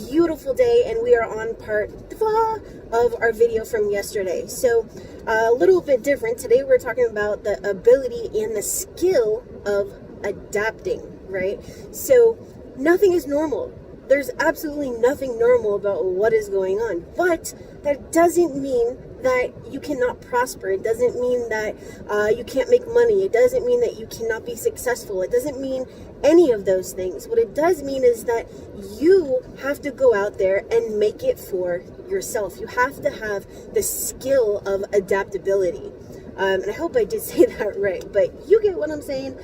beautiful day, and we are on part 2 of our video from yesterday. So a little bit different. Today we're talking about the ability and the skill of adapting, right? So nothing is normal. There's absolutely nothing normal about what is going on, but that doesn't mean that you cannot prosper. It doesn't mean that you can't make money. It doesn't mean that you cannot be successful. It doesn't mean any of those things. What it does mean is that you have to go out there and make it for yourself. You have to have the skill of adaptability. And I hope I did say that right, but you get what I'm saying.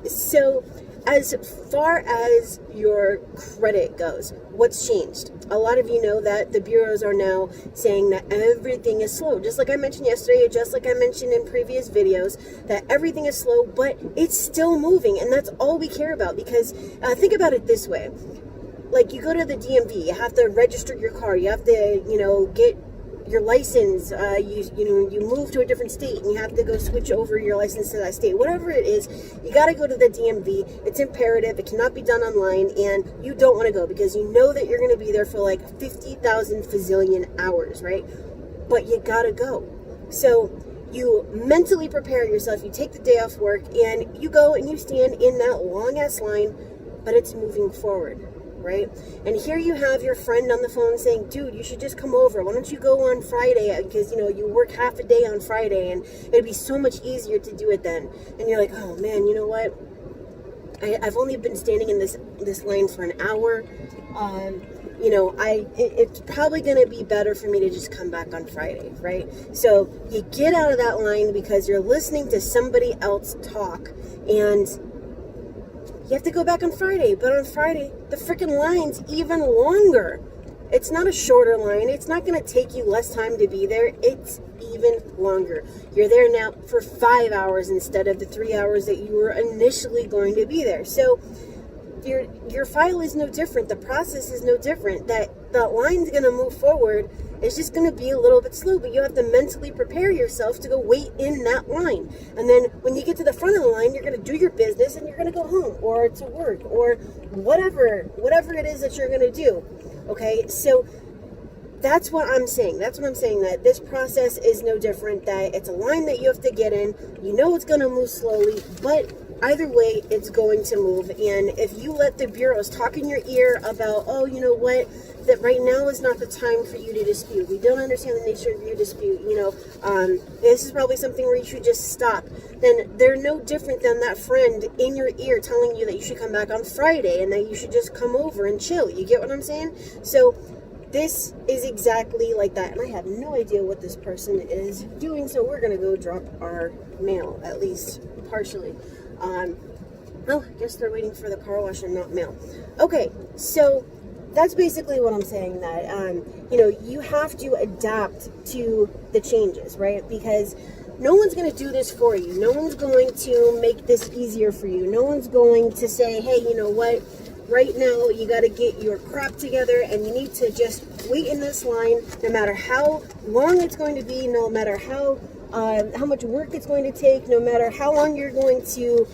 So as far as your credit goes, what's changed? A lot of you know that the bureaus are now saying that everything is slow. Just like I mentioned yesterday, just like I mentioned in previous videos, that everything is slow, but it's still moving. And that's all we care about, because think about it this way. Like, you go to the DMV, you have to register your car, you have to, get your license, you move to a different state and you have to go switch over your license to that state. Whatever it is, you got to go to the DMV. It's imperative. It cannot be done online, and you don't want to go because you know that you're going to be there for like 50,000 fazillion hours, right? But you got to go. So you mentally prepare yourself. You take the day off work and you go and you stand in that long ass line, but it's moving forward. Right? And here you have your friend on the phone saying, dude, you should just come over. Why don't you go on Friday? Because, you work half a day on Friday and it'd be so much easier to do it then. And you're like, oh man, you know what? I've only been standing in this line for an hour. It's probably going to be better for me to just come back on Friday, right? So you get out of that line because you're listening to somebody else talk, and you have to go back on Friday. But on Friday, the freaking line's even longer. It's not a shorter line. It's not going to take you less time to be there. It's even longer. You're there now for 5 hours instead of the 3 hours that you were initially going to be there. So your file is no different. The process is no different. That line's going to move forward. It's just going to be a little bit slow, but you have to mentally prepare yourself to go wait in that line. And then when you get to the front of the line, you're going to do your business and you're going to go home or to work or whatever it is that you're going to do. Okay, so that's what I'm saying. That's what I'm saying, that this process is no different, that it's a line that you have to get in. You know it's going to move slowly, but either way, it's going to move. And if you let the bureaus talk in your ear about, oh, you know what, that right now is not the time for you to dispute. We don't understand the nature of your dispute. This is probably something where you should just stop. Then they're no different than that friend in your ear telling you that you should come back on Friday and that you should just come over and chill. You get what I'm saying? So this is exactly like that. And I have no idea what this person is doing, so we're going to go drop our mail, at least partially. I guess they're waiting for the car wash and not mail. Okay, so that's basically what I'm saying, that, you have to adapt to the changes, right? Because no one's going to do this for you. No one's going to make this easier for you. No one's going to say, hey, you know what? Right now, you got to get your crap together and you need to just wait in this line, no matter how long it's going to be, no matter how much work it's going to take, no matter how long you're going to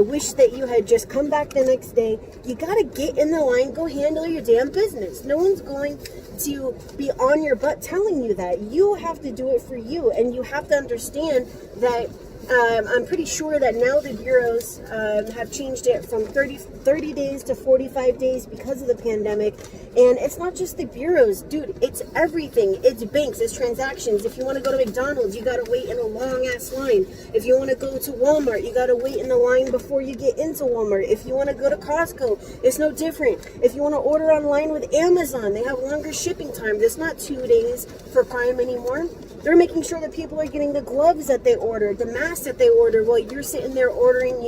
wish that you had just come back the next day. You got to get in the line, go handle your damn business. No one's going to be on your butt telling you that. You have to do it for you, and you have to understand that I'm pretty sure that now the bureaus have changed it from 30 days to 45 days because of the pandemic. And it's not just the bureaus, dude. It's everything. It's banks. It's transactions. If you want to go to McDonald's, you got to wait in a long-ass line. If you want to go to Walmart, you got to wait in the line before you get into Walmart. If you want to go to Costco, it's no different. If you want to order online with Amazon, they have longer shipping times. It's not 2 days for Prime anymore. They're making sure that people are getting the gloves that they ordered, the masks that they ordered, while you're sitting there ordering,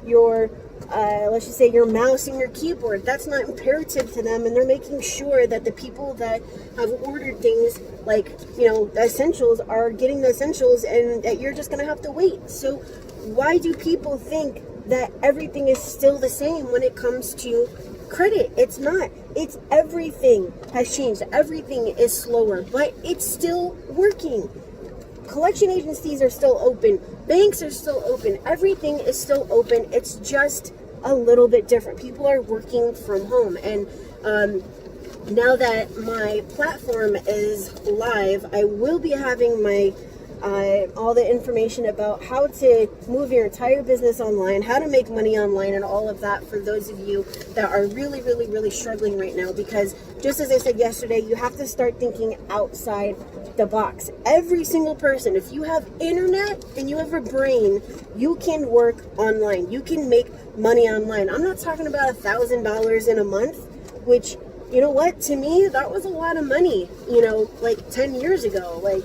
your, let's just say, your mouse and your keyboard. That's not imperative to them, and they're making sure that the people that have ordered things like, the essentials are getting the essentials, and that you're just going to have to wait. So why do people think that everything is still the same when it comes to credit? It's not. It's everything has changed. Everything is slower, but it's still working. Collection agencies are still open. Banks are still open. Everything is still open. It's just a little bit different. People are working from home. And Now that my platform is live, I will be having my all the information about how to move your entire business online, how to make money online, and all of that for those of you that are really, really, really struggling right now. Because just as I said yesterday, you have to start thinking outside the box. Every single person, if you have internet and you have a brain, you can work online. You can make money online. I'm not talking about $1,000 in a month, which, you know what, to me, that was a lot of money, you know, like 10 years ago. Like,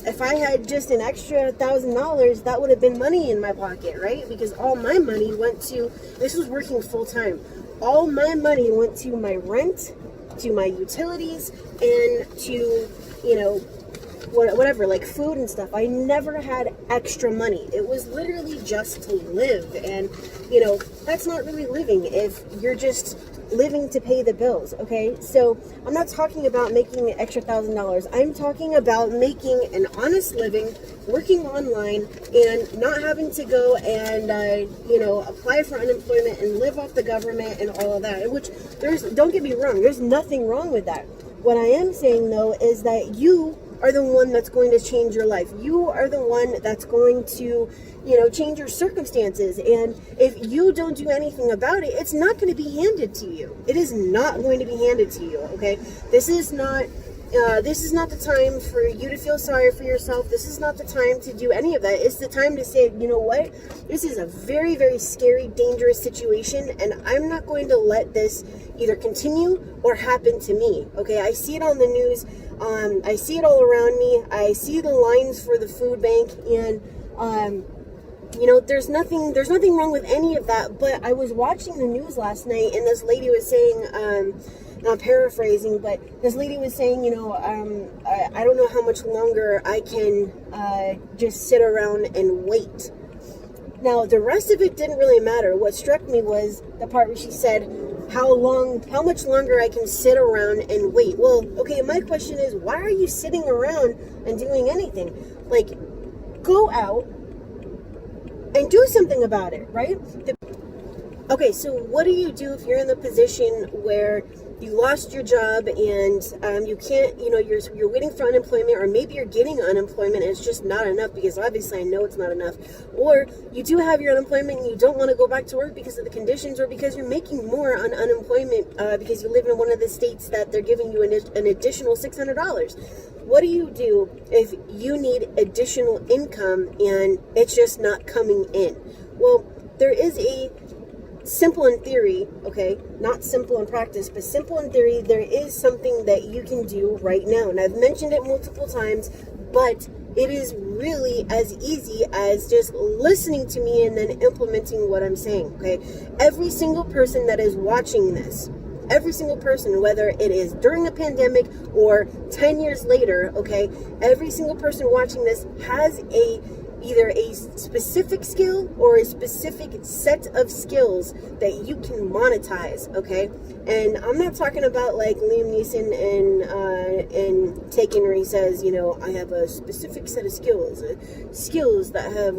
if I had just an extra $1,000, that would have been money in my pocket, right? Because all my money went to, this was working full time. All my money went to my rent, to my utilities, and to, you know, whatever, like food and stuff. I never had extra money. It was literally just to live. And, you know, that's not really living if you're just living to pay the bills, okay? So I'm not talking about making an extra $1,000. I'm talking about making an honest living, working online, and not having to go and, you know, apply for unemployment and live off the government and all of that. Which, don't get me wrong, there's nothing wrong with that. What I am saying, though, is that you are the one that's going to change your life. You are the one that's going to, you know, change your circumstances. And if you don't do anything about it, it's not going to be handed to you. It is not going to be handed to you, okay? This is not the time for you to feel sorry for yourself. This is not the time to do any of that. It's the time to say, you know what? This is a very, very scary, dangerous situation, and I'm not going to let this either continue or happen to me, okay? I see it on the news. I see it all around me. I see the lines for the food bank, and you know, there's nothing wrong with any of that. But I was watching the news last night, and this lady was saying, I'm paraphrasing, but this lady was saying, you know, I don't know how much longer I can just sit around and wait. Now, the rest of it didn't really matter. What struck me was the part where she said, how much longer I can sit around and wait. Well, okay, my question is, why are you sitting around and doing anything? Like, go out and do something about it, right? Okay, so what do you do if you're in the position where you lost your job and you can't, you know, you're waiting for unemployment, or maybe you're getting unemployment and it's just not enough, because obviously I know it's not enough, or you do have your unemployment and you don't want to go back to work because of the conditions, or because you're making more on unemployment because you live in one of the states that they're giving you an additional $600. What do you do if you need additional income and it's just not coming in? Well, there is a simple in theory, okay, not simple in practice, but simple in theory, there is something that you can do right now. And I've mentioned it multiple times, but it is really as easy as just listening to me and then implementing what I'm saying, okay? Every single person that is watching this, every single person, whether it is during a pandemic or 10 years later, okay, every single person watching this has either a specific skill or a specific set of skills that you can monetize, okay? And I'm not talking about like Liam Neeson and Taken, where he says, you know, I have a specific set of skills that have,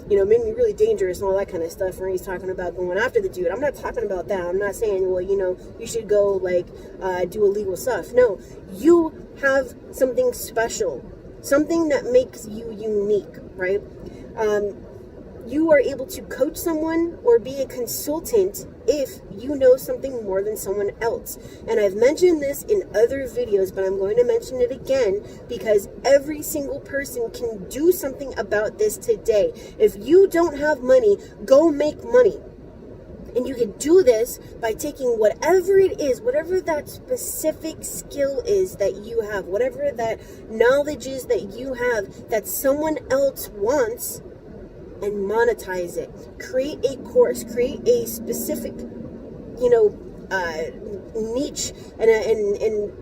you know, made me really dangerous and all that kind of stuff, where he's talking about going after the dude. I'm not talking about that. I'm not saying, well, you know, you should go like do illegal stuff. No, you have something special, something that makes you unique, right? You are able to coach someone or be a consultant if you know something more than someone else. And I've mentioned this in other videos, but I'm going to mention it again because every single person can do something about this today. If you don't have money, go make money. And you can do this by taking whatever it is, whatever that specific skill is that you have, whatever that knowledge is that you have that someone else wants, and monetize it. Create a course, create a specific, you know, niche. And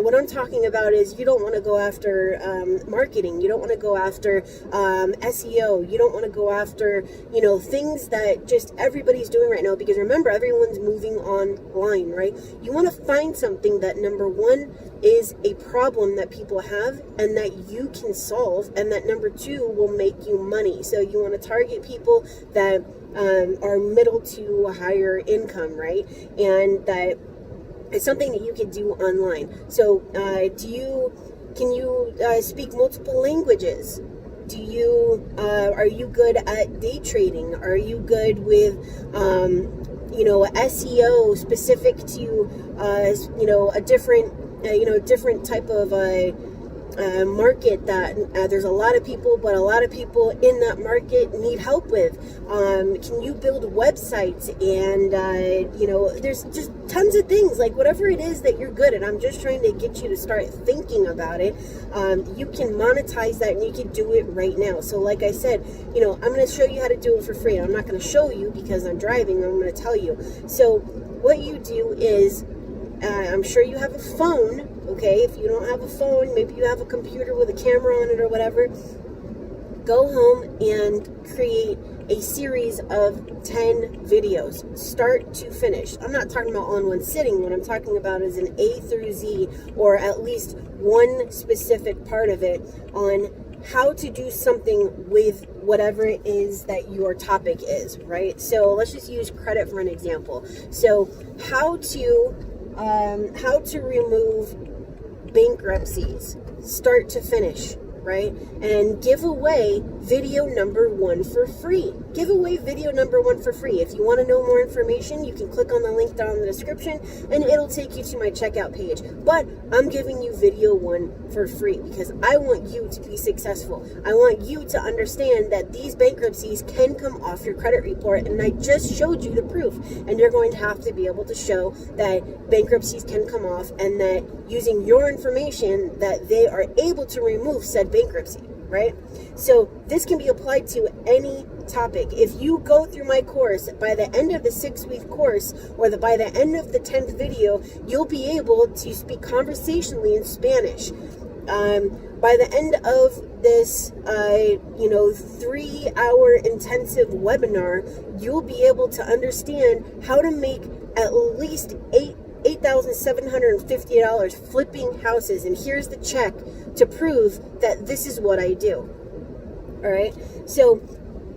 what I'm talking about is you don't want to go after marketing. You don't want to go after SEO. You don't want to go after, you know, things that just everybody's doing right now. Because remember, everyone's moving online, right? You want to find something that, number one, is a problem that people have and that you can solve, and that, number two, will make you money. So you want to target people that are middle to higher income, right? And that It's something that you can do online. So can you speak multiple languages? Are you good at day trading? Are you good with SEO specific to a different type of market that there's a lot of people, but a lot of people in that market need help with? Can you build websites? And there's just tons of things, like whatever it is that you're good at. I'm just trying to get you to start thinking about it. You can monetize that, and you can do it right now. So like I said, I'm going to show you how to do it for free. I'm not going to show you because I'm driving. I'm going to tell you. So what you do is, I'm sure you have a phone. Okay, if you don't have a phone, maybe you have a computer with a camera on it or whatever. Go home and create a series of 10 videos, start to finish. I'm not talking about all in one sitting. What I'm talking about is an A through Z, or at least one specific part of it on how to do something with whatever it is that your topic is, right? So let's just use credit for an example. So how to remove bankruptcies, start to finish, right? And give away video number 1 for free. Give away video number 1 for free. If you want to know more information, you can click on the link down in the description and it'll take you to my checkout page. But I'm giving you video 1 for free because I want you to be successful. I want you to understand that these bankruptcies can come off your credit report, and I just showed you the proof. And you're going to have to be able to show that bankruptcies can come off, and that using your information that they are able to remove said bankruptcy, right? So this can be applied to any topic. If you go through my course, by the end of the 6-week course, or by the end of the 10th video, you'll be able to speak conversationally in Spanish. By the end of this 3-hour intensive webinar, you'll be able to understand how to make at least $8,750 flipping houses. And here's the check to prove that this is what I do. All right. So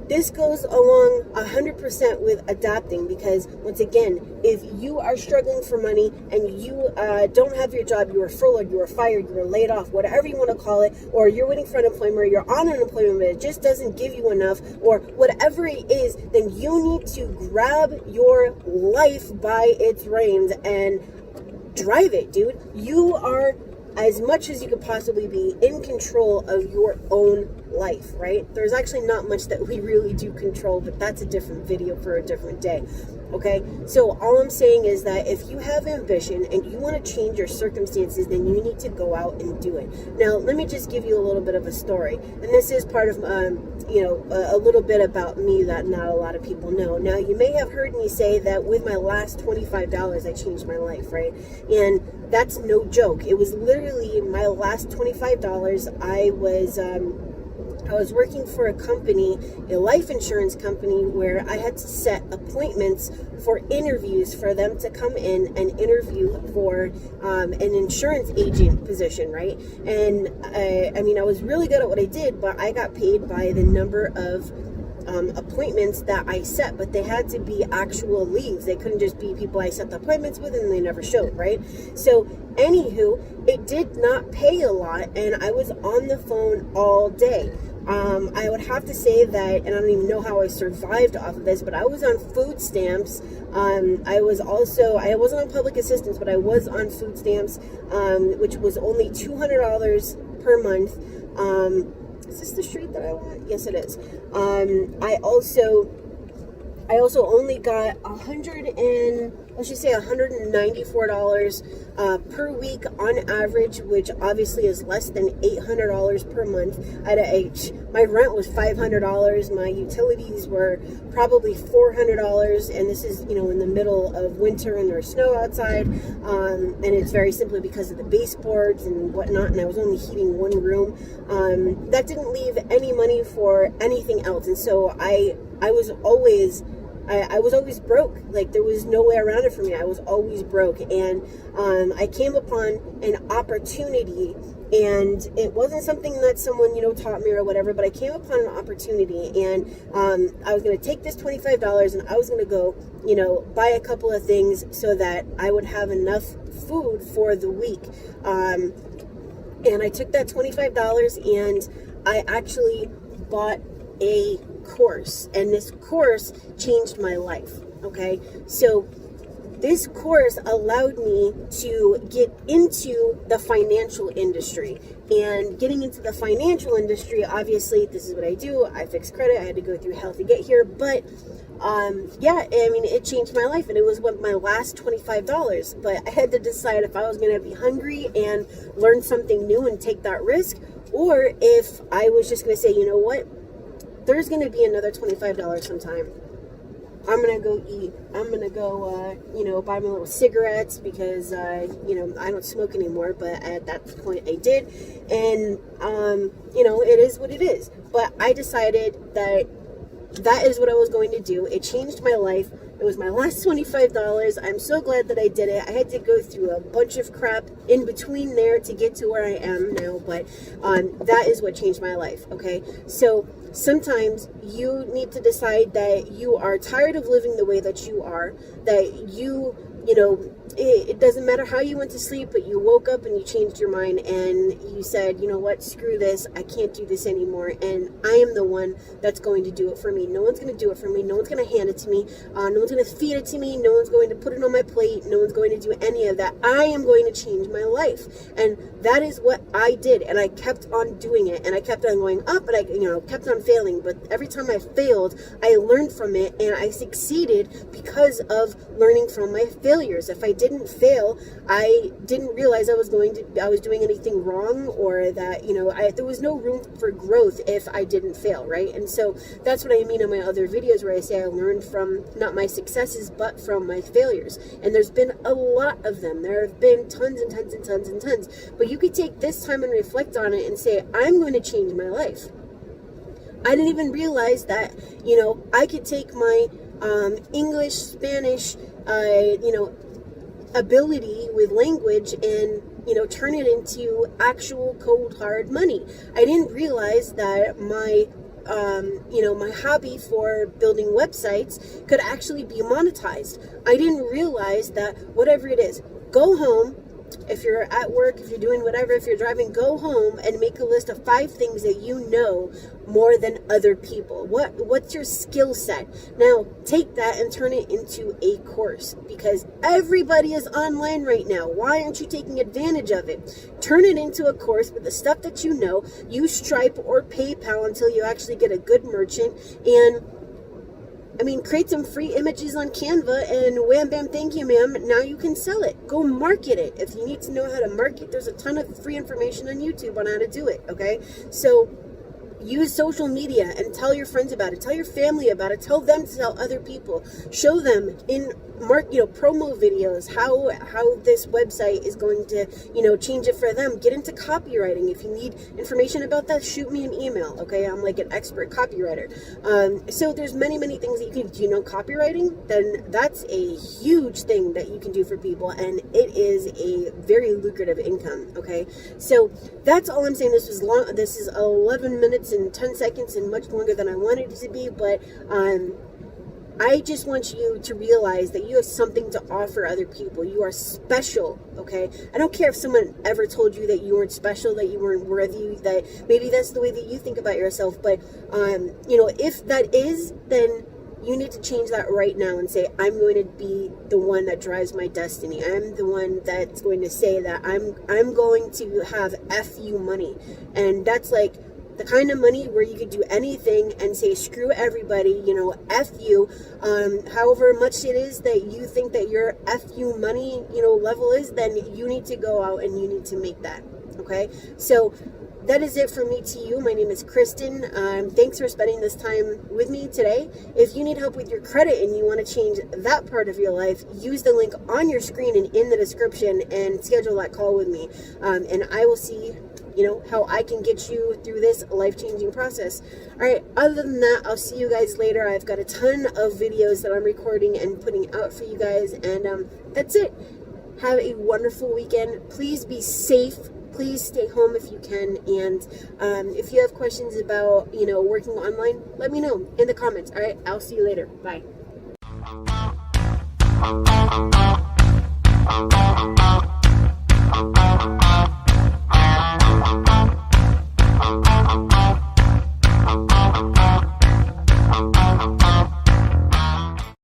this goes along 100% with adapting, because once again, if you are struggling for money and you don't have your job, you are furloughed, you are fired, you are laid off, whatever you want to call it, or you're waiting for unemployment, or you're on unemployment, but it just doesn't give you enough, or whatever it is, then you need to grab your life by its reins and drive it, dude. You are, as much as you could possibly be, in control of your own life, right? There's actually not much that we really do control, but that's a different video for a different day. Okay, so all I'm saying is that if you have ambition and you want to change your circumstances, then you need to go out and do it. Now, let me just give you a little bit of a story, and this is part of a little bit about me that not a lot of people know. Now, you may have heard me say that with my last $25, I changed my life, right? And that's no joke. It was literally my last $25. I was working for a company, a life insurance company, where I had to set appointments for interviews for them to come in and interview for an insurance agent position, right? And I was really good at what I did, but I got paid by the number of appointments that I set, but they had to be actual leads. They couldn't just be people I set the appointments with and they never showed, right? So anywho, it did not pay a lot, and I was on the phone all day. I would have to say that, and I don't even know how I survived off of this, but I was on food stamps. I wasn't on public assistance, but I was on food stamps, which was only $200 per month. Is this the street that I want? Yes, it is. I also only got $194 per week on average, which obviously is less than $800 per month. My rent was $500. My utilities were probably $400, and this is in the middle of winter and there's snow outside, and it's very simply because of the baseboards and whatnot. And I was only heating one room. That didn't leave any money for anything else, and so I was always broke. Like, there was no way around it for me. I was always broke. And I came upon an opportunity, and it wasn't something that someone, taught me or whatever, but I came upon an opportunity, and I was going to take this $25 and I was going to go, buy a couple of things so that I would have enough food for the week. And I took that $25 and I actually bought a course, and this course changed my life. Okay, so this course allowed me to get into the financial industry. And getting into the financial industry, obviously, this is what I do. I fix credit. I had to go through hell to get here. But, yeah, I mean, it changed my life. And it was my last $25. But I had to decide if I was going to be hungry and learn something new and take that risk, or if I was just going to say, you know what, there's going to be another $25 sometime. I'm going to go eat. I'm going to go, buy my little cigarettes because, I don't smoke anymore. But at that point I did. And, it is what it is. But I decided that is what I was going to do. It changed my life. It was my last $25. I'm so glad that I did it. I had to go through a bunch of crap in between there to get to where I am now. But that is what changed my life. Okay. So sometimes you need to decide that you are tired of living the way that you are, that it doesn't matter how you went to sleep, but you woke up and you changed your mind and you said, you know what, screw this. I can't do this anymore. And I am the one that's going to do it for me. No one's going to do it for me. No one's going to hand it to me. No one's going to feed it to me. No one's going to put it on my plate. No one's going to do any of that. I am going to change my life. And that is what I did. And I kept on doing it. And I kept on going up, but I kept on failing. But every time I failed, I learned from it and I succeeded because of learning from my failures. If I didn't fail, I didn't realize I was doing anything wrong, or that, there was no room for growth if I didn't fail, right? And so that's what I mean in my other videos where I say I learned from not my successes, but from my failures. And there's been a lot of them. There have been tons and tons and tons and tons. But you could take this time and reflect on it and say, I'm going to change my life. I didn't even realize that, I could take my English, Spanish, ability with language and, turn it into actual cold hard money. I didn't realize that my hobby for building websites could actually be monetized. I didn't realize that whatever it is, go home. If you're at work, if you're doing whatever, if you're driving, go home and make a list of 5 things that you know more than other people. What's your skill set? Now, take that and turn it into a course, because everybody is online right now. Why aren't you taking advantage of it? Turn it into a course with the stuff that you know. Use Stripe or PayPal until you actually get a good merchant, and create some free images on Canva and wham, bam, thank you, ma'am. Now you can sell it. Go market it. If you need to know how to market, there's a ton of free information on YouTube on how to do it, okay? So use social media and tell your friends about it. Tell your family about it. Tell them to tell other people. Show them in promo videos how this website is going to, change it for them. Get into copywriting. If you need information about that, shoot me an email, okay? I'm like an expert copywriter. So there's many, many things that you can do. You know copywriting? Then that's a huge thing that you can do for people, and it is a very lucrative income, okay? So that's all I'm saying. This was long. This is 11 minutes and 10 seconds and much longer than I wanted it to be, but I just want you to realize that you have something to offer other people. You are special, okay? I don't care if someone ever told you that you weren't special, that you weren't worthy, that maybe that's the way that you think about yourself. But, if that is, then you need to change that right now and say, I'm going to be the one that drives my destiny. I'm the one that's going to say that I'm going to have FU money. And that's like the kind of money where you could do anything and say, screw everybody, F you, however much it is that you think that your FU money, level is, then you need to go out and you need to make that, okay? So that is it for me to you. My name is Kristen. Thanks for spending this time with me today. If you need help with your credit and you want to change that part of your life, use the link on your screen and in the description and schedule that call with me. And I will see how I can get you through this life-changing process. All right, other than that, I'll see you guys later. I've got a ton of videos that I'm recording and putting out for you guys, and that's it. Have a wonderful weekend. Please be safe. Please stay home if you can, and if you have questions about, working online, let me know in the comments. All right, I'll see you later. Bye. Bye.